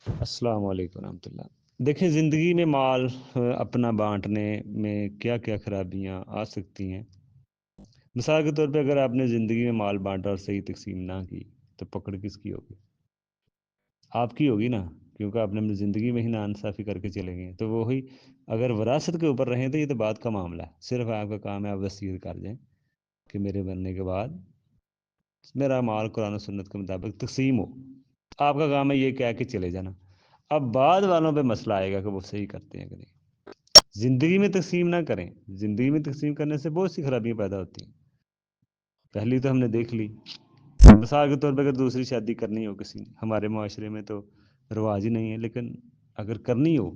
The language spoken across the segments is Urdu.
السلام علیکم ورحمۃ اللہ۔ دیکھیں زندگی میں مال اپنا بانٹنے میں کیا کیا خرابیاں آ سکتی ہیں۔ مثال کے طور پہ اگر آپ نے زندگی میں مال بانٹا اور صحیح تقسیم نہ کی تو پکڑ کس کی ہوگی؟ آپ کی ہوگی نا، کیونکہ آپ نے اپنی زندگی میں ہی ناانصافی کر کے چلے گئے تو وہی اگر وراثت کے اوپر رہیں تو یہ تو بات کا معاملہ ہے، صرف آپ کا کام ہے آپ وصیت کر جائیں کہ میرے مرنے کے بعد میرا مال قرآن و سنت کے مطابق تقسیم ہو۔ آپ کا کام ہے یہ کہہ کے چلے جانا۔ اب بعد والوں پہ مسئلہ آئے گا کہ وہ صحیح کرتے ہیں کہ نہیں۔ زندگی میں تقسیم نہ کریں، زندگی میں تقسیم کرنے سے بہت سی خرابیاں پیدا ہوتی ہیں۔ پہلی تو ہم نے دیکھ لی، مثال کے طور پہ اگر دوسری شادی کرنی ہو کسی نے، ہمارے معاشرے میں تو رواج ہی نہیں ہے، لیکن اگر کرنی ہو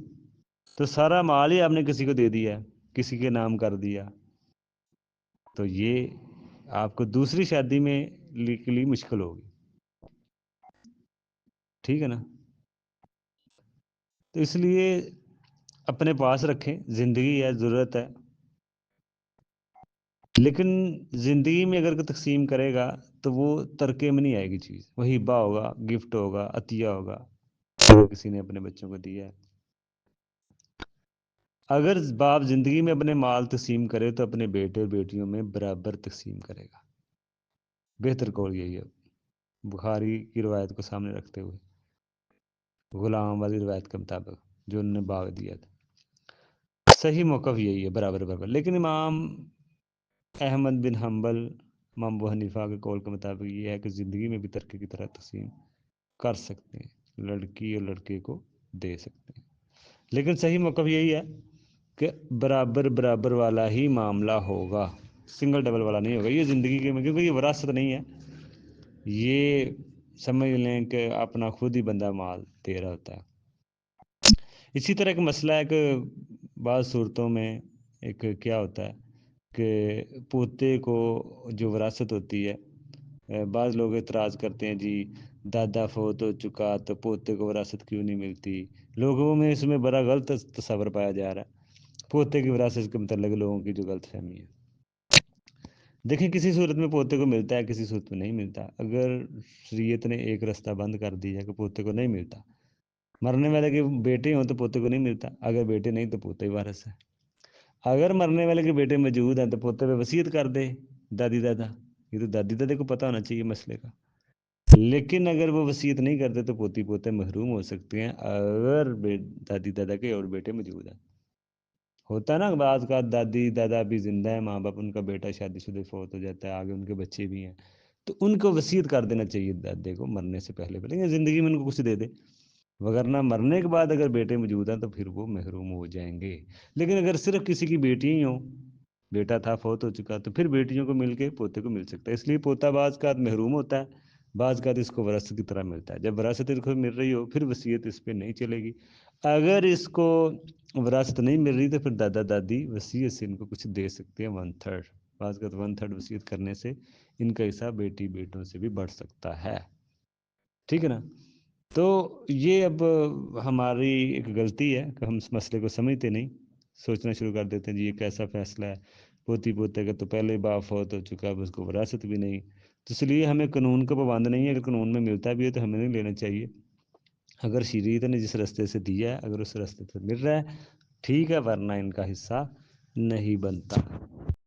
تو سارا مال ہی آپ نے کسی کو دے دیا، کسی کے نام کر دیا، تو یہ آپ کو دوسری شادی میں کے لیے مشکل ہوگی، ٹھیک ہے نا۔ تو اس لیے اپنے پاس رکھیں، زندگی ہے، ضرورت ہے، لیکن زندگی میں اگر کوئی تقسیم کرے گا تو وہ ترکے میں نہیں آئے گی چیز، وہ ہبہ ہوگا، گفٹ ہوگا، عطیہ ہوگا، جو کسی نے اپنے بچوں کو دیا ہے۔ اگر باپ زندگی میں اپنے مال تقسیم کرے تو اپنے بیٹے اور بیٹیوں میں برابر تقسیم کرے گا، بہتر قول یہی ہے، بخاری کی روایت کو سامنے رکھتے ہوئے، غلام والی روایت کے مطابق جو انہوں نے باغ دیا تھا، صحیح موقف یہی ہے، برابر برابر۔ لیکن امام احمد بن حنبل، امام ابو حنیفہ کے قول کے مطابق یہ ہے کہ زندگی میں بھی ترکے کی طرح تقسیم کر سکتے ہیں، لڑکی اور لڑکے کو دے سکتے ہیں، لیکن صحیح موقف یہی ہے کہ برابر برابر والا ہی معاملہ ہوگا، سنگل ڈبل والا نہیں ہوگا۔ یہ زندگی کے میں، کیونکہ یہ وراثت نہیں ہے، یہ سمجھ لیں کہ اپنا خود ہی بندہ مال دے رہا ہوتا ہے۔ اسی طرح ایک مسئلہ ہے کہ بعض صورتوں میں ایک کیا ہوتا ہے کہ پوتے کو جو وراثت ہوتی ہے، بعض لوگ اعتراض کرتے ہیں جی دادا فوت ہو چکا تو پوتے کو وراثت کیوں نہیں ملتی، لوگوں میں اس میں بڑا غلط تصور پایا جا رہا ہے پوتے کی وراثت کے متعلق، لوگوں کی جو غلط فہمی ہے۔ دیکھیں کسی صورت میں پوتے کو ملتا ہے، کسی صورت میں نہیں ملتا۔ اگر شریعت نے ایک رستہ بند کر دیا کہ پوتے کو نہیں ملتا، مرنے والے کے بیٹے ہوں تو پوتے کو نہیں ملتا، اگر بیٹے نہیں تو پوتے ہی وارث ہے۔ اگر مرنے والے کے بیٹے موجود ہیں تو پوتے پہ وصیت کر دے دادی دادا، یہ تو دادی دادا کو پتہ ہونا چاہیے مسئلے کا۔ لیکن اگر وہ وصیت نہیں کرتے تو پوتی پوتے محروم ہو سکتے ہیں اگر دادی دادا کے اور بیٹے موجود ہیں۔ ہوتا ہے نا بعض کا دادی دادا بھی زندہ ہے، ماں باپ ان کا بیٹا شادی شدہ فوت ہو جاتا ہے، آگے ان کے بچے بھی ہیں، تو ان کو وصیت کر دینا چاہیے دادے کو مرنے سے پہلے، لیکن زندگی میں ان کو کچھ دے دے، وگرنہ مرنے کے بعد اگر بیٹے موجود ہیں تو پھر وہ محروم ہو جائیں گے۔ لیکن اگر صرف کسی کی بیٹی ہی ہوں، بیٹا تھا فوت ہو چکا، تو پھر بیٹیوں کو مل کے پوتے کو مل سکتا ہے۔ اس لیے پوتا بعض کا محروم ہوتا ہے، بعض کا اس کو وراثت کی طرح ملتا ہے۔ جب وراثت اس کو مل رہی ہو پھر وصیت اس پہ نہیں چلے گی۔ اگر اس کو وراثت نہیں مل رہی تو پھر دادا دادی وصیت سے ان کو کچھ دے سکتے ہیں، 1/3، بعض کا 1/3 وصیت کرنے سے ان کا حصہ بیٹی بیٹوں سے بھی بڑھ سکتا ہے، ٹھیک ہے نا۔ تو یہ اب ہماری ایک غلطی ہے کہ ہم اس مسئلے کو سمجھتے نہیں، سوچنا شروع کر دیتے ہیں جی یہ کیسا فیصلہ ہے، پوتی پوتے کا تو پہلے ہی باپ فوت ہو چکا، اب اس کو وراثت بھی نہیں، تو اس لیے ہمیں قانون کا پابند نہیں ہے۔ اگر قانون میں ملتا بھی ہے تو ہمیں نہیں لینا چاہیے۔ اگر شریعت نے جس رستے سے دیا ہے اگر اس رستے سے مل رہا ہے ٹھیک ہے، ورنہ ان کا حصہ نہیں بنتا۔